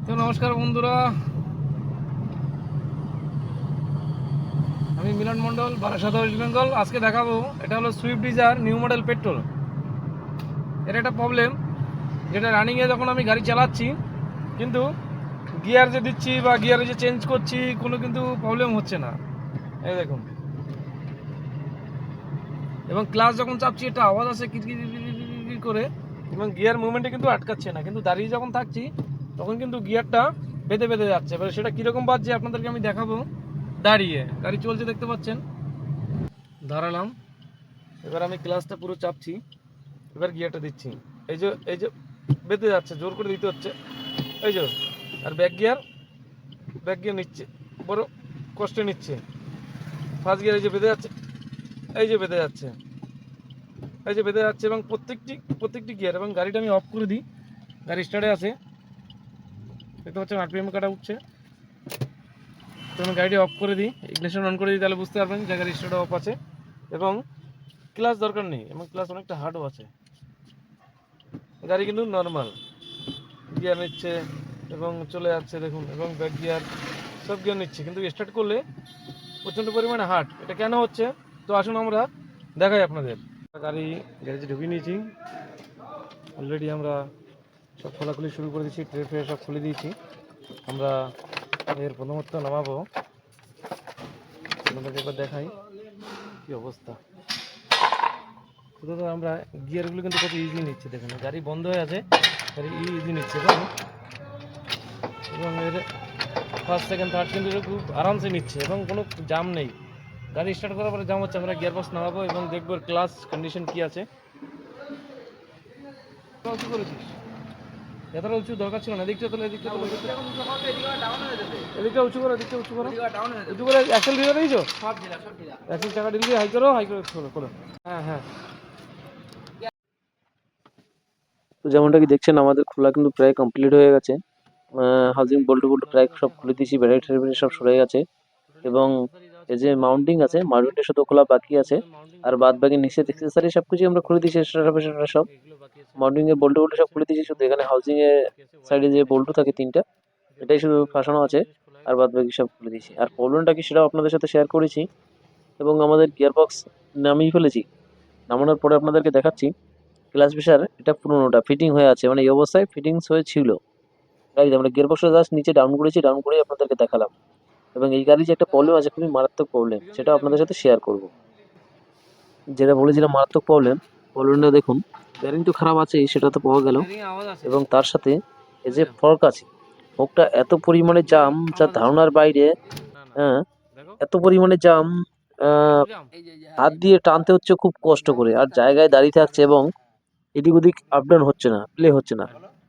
তো নমস্কার বন্ধুরা, আমি মিলন মণ্ডল, বারাসাত, ওয়েস্ট বেঙ্গল। আজকে দেখাবো, এটা হলো Swift Dzire new model petrol. এর একটা প্রবলেম, যেটা রানিংয়ে যখন আমি গাড়ি চালাচ্ছি কিন্তু গিয়ার যে দিচ্ছি বা গিয়ারে যে চেঞ্জ করছি কোনো কিন্তু প্রবলেম হচ্ছে না। এই দেখুন, এবং ক্লাস যখন চাপছি একটা আওয়াজ আসে কিরকির করে, এবং গিয়ার মুভমেন্টে কিন্তু আটকাচ্ছে না, কিন্তু দাঁড়িয়ে যখন থাকছি তখন কিন্তু গিয়ারটা বেঁধে বেঁধে যাচ্ছে। এবার সেটা কীরকম বাজছে আপনাদেরকে আমি দেখাবো। দাঁড়িয়ে গাড়ি চলছে দেখতে পাচ্ছেন, দাঁড়ালাম, এবার আমি ক্লাসটা পুরো চাপছি, এবার গিয়ারটা দিচ্ছি, এই যে বেঁধে যাচ্ছে, জোর করে দিতে হচ্ছে, এই যে। আর ব্যাক গিয়ার নিচ্ছে, বড় কষ্টে নিচ্ছে। ফার্স্ট গিয়ার এই যে বেঁধে যাচ্ছে, এই যে বেঁধে যাচ্ছে, এই যে বেঁধে যাচ্ছে, এবং প্রত্যেকটি গিয়ার। এবং গাড়িটা আমি অফ করে দিই, গাড়ি স্টার্টে আছে, দেখতে পাচ্ছেন আরপিএম কাটা উঠছে। তো আমি গাড়িটি অফ করে দিই, ইগনিশন অন করে দিই, তাহলে বুঝতে পারবেন যে গাড়ি স্টার্ট অফ আছে। এবং ক্লাস দরকার নেই, এবং ক্লাস অনেকটা হার্ডও আছে। গাড়ি কিন্তু নর্মাল গিয়ার নিচ্ছে এবং চলে যাচ্ছে দেখুন, এবং ব্যাক গিয়ার সব গিয়ার নিচ্ছে, কিন্তু স্টার্ট করলে প্রচণ্ড পরিমাণে হার্ড। এটা কেন হচ্ছে, তো আসুন আমরা দেখাই আপনাদের। গাড়ি গ্যারেজে ঢুকিয়ে নিয়েছি অলরেডি, আমরা সব খোলাখুলি শুরু করে দিয়েছি, ট্রে ফ্রে সব খুলে দিয়েছি। আমরা এর প্রথমত নামাবো, আপনাদেরকে একবার দেখাই কী অবস্থা। প্রথমত আমরা গিয়ারগুলো কিন্তু কত ইজি নিচ্ছে, দেখুন গাড়ি বন্ধ হয়ে আছে, গাড়ি ইজি নিচ্ছে, এবং এর ফার্স্ট সেকেন্ড থার্ড কিন্তু খুব আরামসে নিচ্ছে, এবং কোনো জাম নেই। গাড়ি স্টার্ট করার পরে জাম হচ্ছে, আমরা গিয়ার বক্স নামাবো এবং দেখবো ক্লাস কন্ডিশন কী আছে। উঁচু করেছিস, এতটা উঁচু দরকার ছিল না, এদিকটা তোলে, এদিকটা তোলে, এদিকটা উঁচু করো, এদিকটা উঁচু করো, উঁচু করে অ্যাক্সেল ঢিলা দিয়েছো, অ্যাক্সেল চাকা ঢিল দিয়ে হাই করো, করো। হ্যাঁ হ্যাঁ। তো যেমনটা কি দেখছেন, আমাদের খোলা কিন্তু প্রায় কমপ্লিট হয়ে গেছে। হাউজিং বল্টু প্রায় সব খুলে দিয়েছি, ব্যাটারি সব সরে গেছে, এবং এই যে মাউন্টিং আছে, মাউন্টিংটা শুধু খোলা বাকি আছে। আর বাদ বাকি নিচে এক্সেসরি সবকিছু আমরা খুলে দিয়েছি, সব মাউন্টিং এর বল্টু সব খুলে দিয়েছি, শুধু এখানে হাউজিং এর সাইডে যে বল্টু থাকে তিনটা, এটাই শুধু ফাঁসানো আছে, আর বাদ বাকি সব খুলে দিয়েছি। আর প্রবলেমটা কি সেটাও আপনাদের সাথে শেয়ার করেছি, এবং আমাদের গিয়ারবক্স নামিয়ে ফেলেছি। নামানোর পরে আপনাদেরকে দেখাচ্ছি ক্লাস প্রেসার, এটা পুরোনোটা ফিটিং হয়ে আছে, মানে এই অবস্থায় ফিটিংস হয়েছিল গাড়িতে। আমরা গিয়ারবক্সটা জাস্ট নিচে ডাউন করেছি, ডাউন করে আপনাদেরকে দেখালাম। এবং এই গাড়ির যে একটা প্রবলেম আছে, খুবই মারাত্মক প্রবলেম, সেটা আপনাদের সাথে শেয়ার করব। যেটা বলেছিলাম মারাত্মক প্রবলেমটা দেখুন, ব্যারিং তো খারাপ আছে সেটা তো পাওয়া গেল, এবং তার সাথে এই যে ফর্ক আছে, ফর্কটা এত পরিমাণে জাম, যা ধারণার বাইরে। হ্যাঁ, এত পরিমাণে জাম, হাত দিয়ে টানতে হচ্ছে খুব কষ্ট করে, আর জায়গায় দাঁড়িয়ে থাকছে, এবং এদিক ওদিক আপ ডাউন হচ্ছে না, প্লে হচ্ছে না।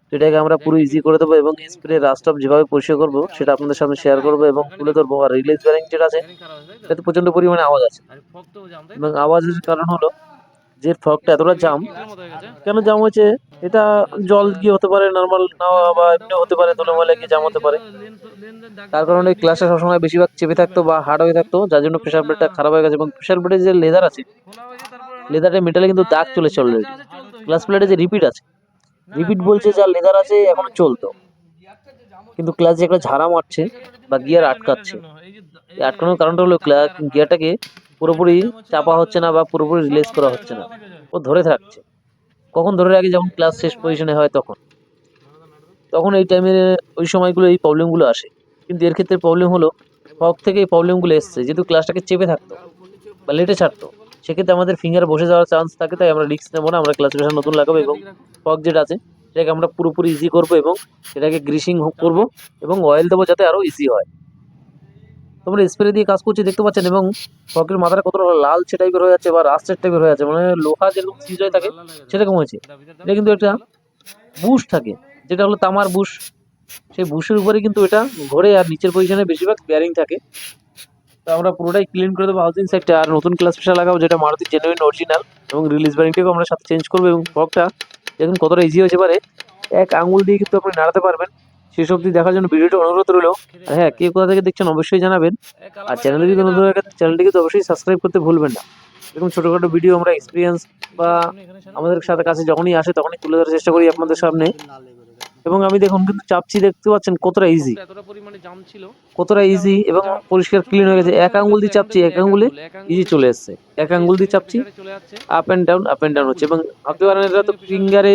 তো এটাকে আমরা পুরো ইজি করে দেবো, এবং স্প্রে রাস্টপ যেভাবে পরিষ্কার করবো সেটা আপনাদের সামনে শেয়ার করবো এবং তুলে ধরবো। আর রিলিজ ব্যারিং যেটা আছে, এটাতে প্রচন্ড পরিমাণে আওয়াজ আছে, এবং আওয়াজের কারণ হলো যে ফগটা এতটা জাম। কেন জাম হয়েছে, এটা জল গিয়ে হতে পারে, নর্মাল নাওয়া বা এমনি হতে পারে, ধুলোময়লা গিয়ে জাম হতে পারে। তার কারণে ক্লাসটা সবসময় বেশিরভাগ চেপে থাকতো বা হার্ড হয়ে থাকতো, যার জন্য প্রেসার প্লেটটা খারাপ হয়ে গেছে। এবং প্রেসার প্লেটের যে লেদার আছে, লেদারের মেটালে কিন্তু দাগ চলেছে অলরেডি। ক্লাস প্লেটে যে রিপিট আছে, রিপিট বলছে যা লেদার আছে এখনো চলতো, কিন্তু ক্লাস যে একটা ঝাড়া মারছে বা গিয়ার আটকাচ্ছে, এই আটকানোর কারণটা হলো গিয়ারটাকে পুরোপুরি চাপা হচ্ছে না বা পুরোপুরি রিলিজ করা হচ্ছে না, ও ধরে থাকছে। কখন ধরে রাখে, যখন ক্লাস শেষ পজিশনে হয় তখন তখন এই টাইমে ওই সময়গুলো এই প্রবলেমগুলো আসে। কিন্তু এর ক্ষেত্রে প্রবলেম হলো ফগ থেকে এই প্রবলেমগুলো এসছে, যেহেতু ক্লাসটাকে চেপে থাকতো বা লেটে ছাড়তো, সেক্ষেত্রে আমাদের ফিঙ্গার বসে যাওয়ার চান্স থাকে। তাই আমরা রিস্ক নেবো না, আমরা ক্লাস প্রেসার নতুন লাগাবো, এবং ফগ যেটা আছে সেটাকে আমরা পুরোপুরি ইজি করবো, এবং সেটাকে গ্রিসিং করবো এবং অয়েল দেবো যাতে আরো ইজি হয়। তোমরা স্প্রে দিয়ে কাজ করছি দেখতে পাচ্ছেন, এবং ফগের মাথাটা কতটা লালচে টাইপের হয়ে যাচ্ছে বা রাস্টের টাইপের হয়ে যাচ্ছে, মানে লোহা যেরকম সিজ হয়ে থাকে সেরকম হয়েছে। এটা কিন্তু একটা বুশ থাকে, যেটা হলো তামার বুশ, সেই বুশের উপরে কিন্তু এটা ঘোরে, আর নিচের পজিশনে বেশিরভাগ বেয়ারিং থাকে। তো আমরা পুরোটাই ক্লিন করে দেবো হাউজিং সাইডটা, আর নতুন ক্লাস প্রেসার লাগাবো, যেটা মারুতি জেনুইন অরিজিনাল, এবং রিলিজ বেয়ারিংটাকেও আমরা সাথে চেঞ্জ করবো। এবং ফগটা দেখুন কতটা ইজি হয়েছে, পারে এক আঙুল দিয়ে কিন্তু আপনি নাড়াতে পারবেন। শেষ অবধি দেখার জন্য ভিডিওটা অনুরোধ রইল। আর হ্যাঁ, কে কোথা থেকে দেখছেন অবশ্যই জানাবেন, আর চ্যানেলে যদি নতুন হয়ে থাকে চ্যানেলটিকে তো অবশ্যই সাবস্ক্রাইব করতে ভুলবেন না। এরকম ছোটোখাটো ভিডিও আমরা এক্সপিরিয়েন্স বা আমাদের সাথে কাছে যখনই আসে তখনই তুলে ধরার চেষ্টা করি আপনাদের সামনে। এবং আমি দেখুন কিন্তু চাপছি, দেখতে পাচ্ছেন কতটা ইজি, এতটা পরিমাণে জাম ছিল কতটা ইজি এবং পরিষ্কার ক্লিন হয়ে গেছে। এক আঙ্গুল দিয়ে চাপছি, এক আঙ্গুলে ইজি চলে এসছে। এক আঙ্গুল দিয়ে চাপছি, আপ অ্যান্ড ডাউন হচ্ছে। এবং ভাবতে পারেন এটা তো ফিঙ্গারে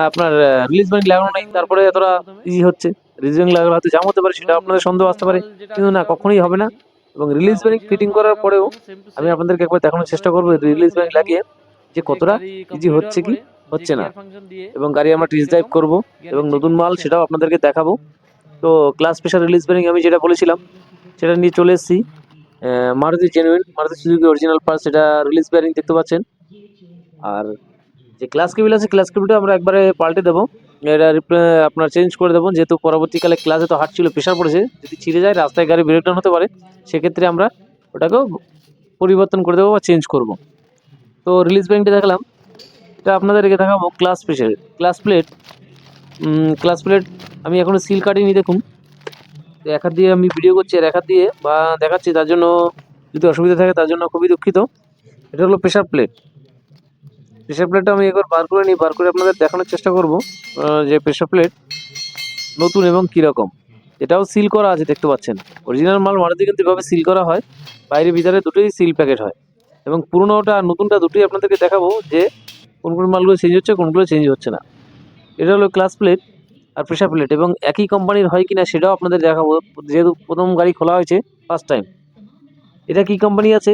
আপনার রিলিজ ব্যান্ড লাগানো নাই, তারপরে এতটা ইজি হচ্ছে। রিলিজ ব্যান্ড লাগানো হয়তো জাম হতে পারে, সেটা আপনাদের সন্দেহ আসতে পারে, কিন্তু না, কখনোই হবে না। এবং রিলিজ ব্যান্ড ফিটিং করার পরেও আমি আপনাদেরকে একবার দেখানোর চেষ্টা করবো রিলিজ ব্যান্ড লাগিয়ে যে কতটা ইজি হচ্ছে কি হচ্ছে না। এবং গাড়ি আমরা টেস্ট ড্রাইভ করবো এবং নতুন মাল সেটাও আপনাদেরকে দেখাবো। তো ক্লাস প্রেশার রিলিজ ব্যারিং আমি যেটা বলেছিলাম সেটা নিয়ে চলে এসেছি। Maruti genuine, Maruti Suzuki original parts, সেটা রিলিজ ব্যারিং দেখতে পাচ্ছেন। আর যে ক্লাস কেবিল আছে, ক্লাস কেবিলটা আমরা একবারে পাল্টে দেবো, এটা আপনার চেঞ্জ করে দেবো, যেহেতু পরবর্তীকালে ক্লাসে তো হাট ছিল, প্রেশার পড়েছে, যদি ছিঁড়ে যায় রাস্তায় গাড়ি ব্রেকডাউন হতে পারে, সেক্ষেত্রে আমরা ওটাকেও পরিবর্তন করে দেবো বা চেঞ্জ করব। তো রিলিজ ব্যারিংটা দেখালাম, এটা আপনাদেরকে দেখাবো ক্লাস প্রেশার, ক্লাস প্লেট আমি এখনো সিল কাটিনি, দেখুন। এক হাত দিয়ে আমি ভিডিও করছি আর এক হাত দিয়ে বা দেখাচ্ছি, তার জন্য যদি অসুবিধা থাকে তার জন্য খুবই দুঃখিত। এটা হলো প্রেশার প্লেট। প্রেশার প্লেটটা আমি একবার বার করে নিই, বার করে আপনাদের দেখানোর চেষ্টা করব যে প্রেশার প্লেট নতুন এবং কীরকম। এটাও সিল করা আছে, দেখতে পাচ্ছেন। অরিজিনাল মাল মারুতি কিন্তু এভাবে সিল করা হয়, বাইরে ভিতরে দুটোই সিল প্যাকেট হয়। এবং পুরোনোটা আর নতুনটা দুটোই আপনাদেরকে দেখাবো যে কোন কোন মালগুলো চেঞ্জ হচ্ছে, কোনগুলো চেঞ্জ হচ্ছে না। এটা হলো ক্লাস প্লেট আর প্রেশার প্লেট, এবং একই কোম্পানির হয় কিনা সেটাও আপনাদের দেখাবো, যেহেতু প্রথম গাড়ি খোলা হয়েছে ফার্স্ট টাইম। এটা কি কোম্পানি আছে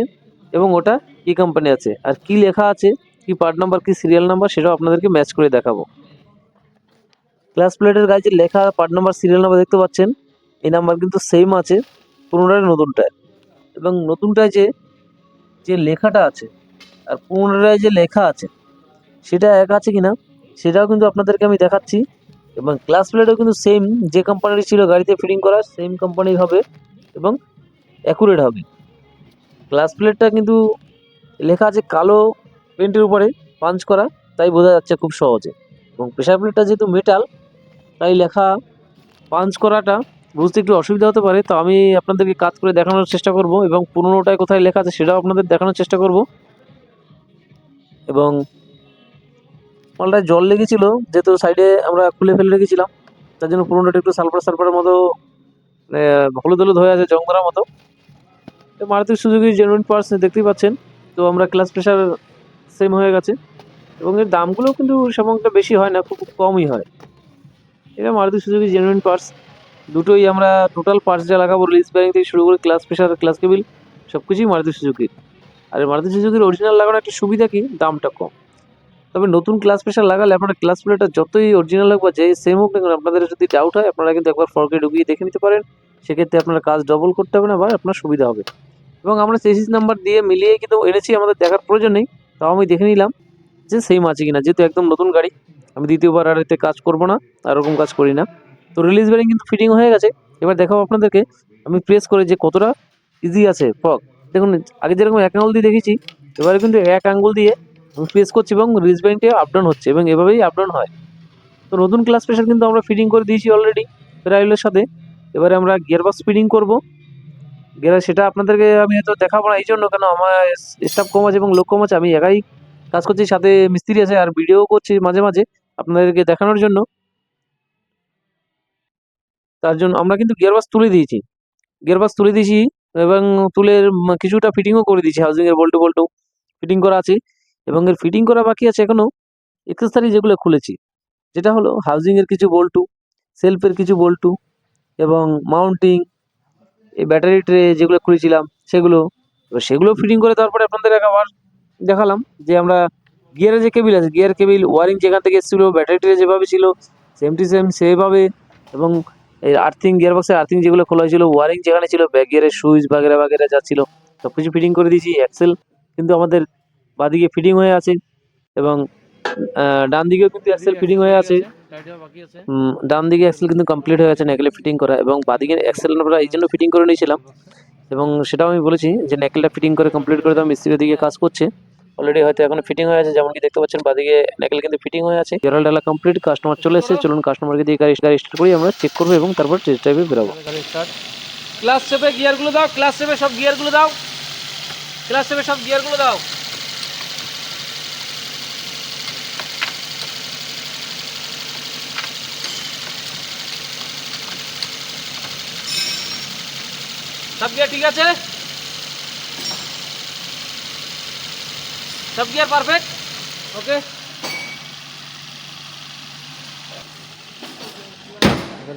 এবং ওটা কি কোম্পানি আছে, আর কি লেখা আছে, কি পার্ট নাম্বার, কি সিরিয়াল নাম্বার, সেটাও আপনাদেরকে ম্যাচ করে দেখাবো। ক্লাস প্লেটের গায়ে যে লেখা পার্ট নাম্বার সিরিয়াল নাম্বার দেখতে পাচ্ছেন, এই নাম্বার কিন্তু সেম আছে পুরোনোটায় নতুনটায়। এবং নতুনটায় যে যে লেখাটা আছে আর পুরোনোটায় যে লেখা আছে সেটা এক আছে কিনা সেটাও কিন্তু আপনাদেরকে আমি দেখাচ্ছি। এবং ক্লাস প্লেটও কিন্তু সেম, যে কোম্পানির ছিল গাড়িতে ফিটিং করা সেম কোম্পানির হবে এবং অ্যাকুরেট হবে। ক্লাস প্লেটটা কিন্তু লেখা আছে কালো পেন্টের উপরে পাঞ্চ করা, তাই বোঝা যাচ্ছে খুব সহজে। এবং প্রেশার প্লেটটা যেহেতু মেটাল, তাই লেখা পাঞ্চ করাটা বুঝতে একটু অসুবিধা হতে পারে। তো আমি আপনাদেরকে কাজ করে দেখানোর চেষ্টা করব এবং পুরোনোটায় কোথায় লেখা আছে সেটাও আপনাদের দেখানোর চেষ্টা করব। এবং মালটায় জল লেগেছিল, যেহেতু সাইডে আমরা খুলে ফেলে রেখেছিলাম, তার জন্য পুরোনোটা একটু সালফার সালফারের মতো হলুদ হলুদ হয়ে আছে, জং ধরার মতো। মারুতি সুজুকি জেনুইন পার্টস দেখতেই পাচ্ছেন। তো আমরা ক্লাস প্রেশার সেম হয়ে গেছে এবং এর দামগুলো কিন্তু সেমন একটা বেশি হয় না, খুব কমই হয়। এটা মারুতি সুজুকি জেনুইন পার্টস, দুটোই আমরা টোটাল পার্টস যা লাগাবো, রিলিজ ব্যারিং থেকে শুরু করে ক্লাস প্রেশার, ক্লাস কেবিল, সব কিছুই মারুতি সুজুকির। আর মারুতি সুজুকির অরিজিনাল লাগানো একটা সুবিধা কি, দামটা কম। তবে নতুন ক্লাস প্রেশার লাগালে আপনার ক্লাস প্লেটটা যতই অরিজিনাল হোক বা যে সেম হোক না কেন, আপনাদের যদি ডাউট হয় আপনারা কিন্তু একবার ফর্কে ঢুকিয়ে দেখে নিতে পারেন, সেক্ষেত্রে আপনার কাজ ডবল করতে হবে না বা আপনার সুবিধা হবে। এবং আমরা চেসিস নাম্বার দিয়ে মিলিয়ে কিন্তু এনেছি, আমাদের দেখার প্রয়োজন নেই, তাও আমি দেখে নিলাম যে সেম আছে কিনা, যেহেতু একদম নতুন গাড়ি আমি দ্বিতীয়বার আর এতে কাজ করব না, আর ওরকম কাজ করি না। তো রিলিজ ব্যারিং কিন্তু ফিটিং হয়ে গেছে। এবার দেখাবো আপনাদেরকে আমি প্রেস করে যে কতটা ইজি আছে ফগ। দেখুন, আগে যেরকম এক আঙুল দিয়ে দেখেছি, এবারে কিন্তু এক আঙুল দিয়ে আমি প্রেস করছি এবং রিলিজ ব্যারিংটা আপ ডাউন হচ্ছে এবং এভাবেই আপ ডাউন হয়। তো নতুন ক্লাস প্রেশার কিন্তু আমরা ফিটিং করে দিয়েছি অলরেডি রাইলের সাথে। এবারে আমরা গিয়ারবক্স ফিটিং করব। সেটা আপনাদেরকে আমি হয়তো দেখাবো না এই জন্য, কেন আমার স্টাফ কম আছে এবং লোক কম আছে, আমি একাই কাজ করছি, সাথে মিস্ত্রি আছে আর ভিডিও করছি মাঝে মাঝে আপনাদেরকে দেখানোর জন্য। তার জন্য আমরা কিন্তু গিয়ারবক্স তুলে দিয়েছি এবং তুলে কিছুটা ফিটিংও করে দিয়েছি, হাউজিং এর বল্টু বল্টু ফিটিং করা আছে। এবং এর ফিটিং করা বাকি আছে এখনো এক্সেসরি যেগুলো খুলেছি, যেটা হলো হাউজিং এর কিছু বল্টু, সেলফের কিছু বল্টু এবং মাউন্টিং, এই ব্যাটারি ট্রে যেগুলো খুলেছিলাম সেগুলো। এবার সেগুলো ফিটিং করে তারপরে আপনাদের আবার দেখালাম যে আমরা গিয়ারের যে কেবিল আছে, গিয়ার কেবিল ওয়ারিং যেখান থেকে এসেছিলো, ব্যাটারি ট্রে যেভাবে ছিল সেম টু সেম সেভাবে। এবং এই আর্থিং, গিয়ারবক্সের আর্থিং যেগুলো খোলা হয়েছিল, ওয়ারিং যেখানে ছিল, ব্যাক গিয়ারের সুইচ বাগেরা বাগেরা যা ছিল সব কিছু ফিটিং করে দিয়েছি। অ্যাক্সেল কিন্তু আমাদের বাদিকে ফিটিং হয়ে আছে এবং ডান দিকেও কিন্তু অ্যাক্সেল ফিটিং হয়ে আছে। ডান দিকে অ্যাক্সেল কিন্তু কমপ্লিট হয়ে গেছে নেকেলে ফিটিং করা, এবং বাদিকে অ্যাক্সেল আমরা এই জন্য ফিটিং করে নিয়েছিলাম এবং সেটাও আমি বলেছি যে নেকেলটা ফিটিং করে কমপ্লিট করে দাও। মিস্ত্রি দিকে কাজ করছে অলরেডি, হয়তো এখন ফিটিং হয়ে আছে, যেমন কি দেখতে পাচ্ছেন বাদিকে নেকেল কিন্তু ফিটিং হয়ে আছে। জেরাল ডালা কমপ্লিট, কাস্টমার চলে এসেছে, চলুন কাস্টমারকে দিয়ে গাড়ি স্টার্ট করি, আমরা চেক করবো এবং তারপর টেস্ট ড্রাইভে বেরোবো। ক্লাস চেপে গিয়ারগুলো দাও, ক্লাস চেপে সব গিয়ারগুলো দাও, ক্লাস চেপে সব গিয়ারগুলো দাও। সব গিয়ার ঠিক আছে, সব গিয়ার পারফেক্ট। ওকে,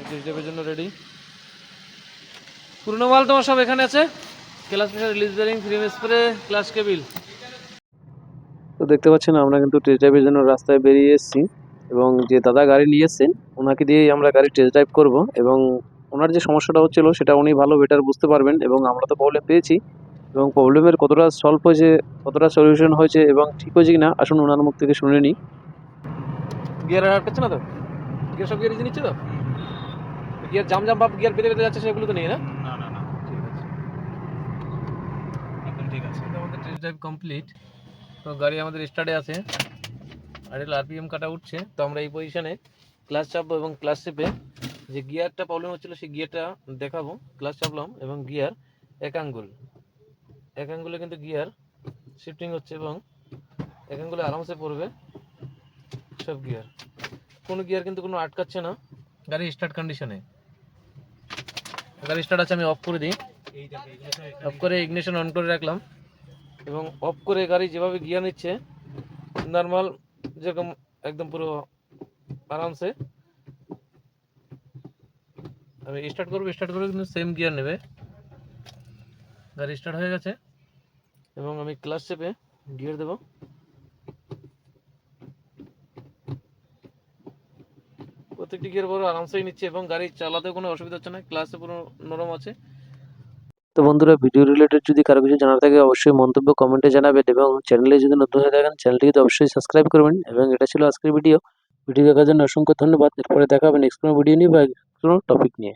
টেস্ট ড্রাইভের জন্য রেডি। পুরনো মাল তোমার সব এখানে আছে, class pressure, release bearing, frame spray, class cable. তো দেখতে পাচ্ছেন আমরা কিন্তু টেস্ট ড্রাইভের জন্য রাস্তায় বেরিয়ে এসেছি এবং যে দাদা গাড়ি নিয়ে এসেছেন ওনাকে দিয়েই আমরা গাড়ি টেস্ট ড্রাইভ করবো এবং ওনার যে সমস্যাটা হচ্ছিল সেটা উনি ভালো বেটার বুঝতে পারবেন এবং আমরা তো প্রবলেম পেয়েছি এবং প্রবলেমের কতটা সলভ হয়েছে, কতটা সলিউশন হয়েছে এবং ঠিক হয়েছে কিনা আসুন ওনার মুখ থেকে শুনে নিই। গিয়ার আটকাচ্ছে না তো? গিয়ার সব গিয়ার ইজি নিচ্ছে তো? গিয়ার জাম জাম ভাব গিয়ার বেঁধে বেঁধে যাচ্ছে সেগুলো তো নেই না? না না না, ঠিক আছে, একদম ঠিক আছে। তো আমাদের টেস্ট ড্রাইভ কমপ্লিট। তো গাড়ি আমাদের স্টার্টে আছে, আর আরপিএম কাটা উঠছে। তো আমরা এই পজিশনে ক্লাস চাপবো এবং ক্লাস চেপে যে গিয়ারটা প্রবলেম হচ্ছিল সেই গিয়ারটা দেখাবো। ক্লাস চাপলাম এবং গিয়ার এক আঙ্গুলে কিন্তু গিয়ার শিফটিং হচ্ছে এবং এক আঙ্গুলে আরামসে পড়বে সব গিয়ার। কোনো গিয়ার কিন্তু কোনো আটকাচ্ছে না, গাড়ি স্টার্ট কন্ডিশনে। গাড়ি স্টার্ট আছে, আমি অফ করে দিই। অফ করে ইগনিশন অন করে রাখলাম এবং অফ করে গাড়ি যেভাবে গিয়ার নিচ্ছে নর্মাল, যেরকম একদম পুরো আরামসে আমি স্টার্ট করবো কিন্তু সেম গিয়ার নেবে। গাড়ি স্টার্ট হয়ে গেছে এবং আমি ক্লাস চেপে গিয়ার দেবো। প্রত্যেকটি গিয়ার বড় আরামসেই নিচ্ছে এবং গাড়ি চালাতেও কোনো অসুবিধা হচ্ছে না, ক্লাসে পুরো নরম আছে। তো বন্ধুরা, ভিডিও রিলেটেড যদি কারো কিছু জানার থাকে অবশ্যই মন্তব্য কমেন্টে জানাবেন এবং চ্যানেলে যদি নতুন হয়ে থাকেন চ্যানেলটিকে তো অবশ্যই সাবস্ক্রাইব করবেন। এবং এটা ছিল আজকের ভিডিও দেখার জন্য অসংখ্য ধন্যবাদ। এরপরে দেখা হবে নেক্সট কোনো ভিডিও নিয়ে বা কোনো টপিক নিয়ে।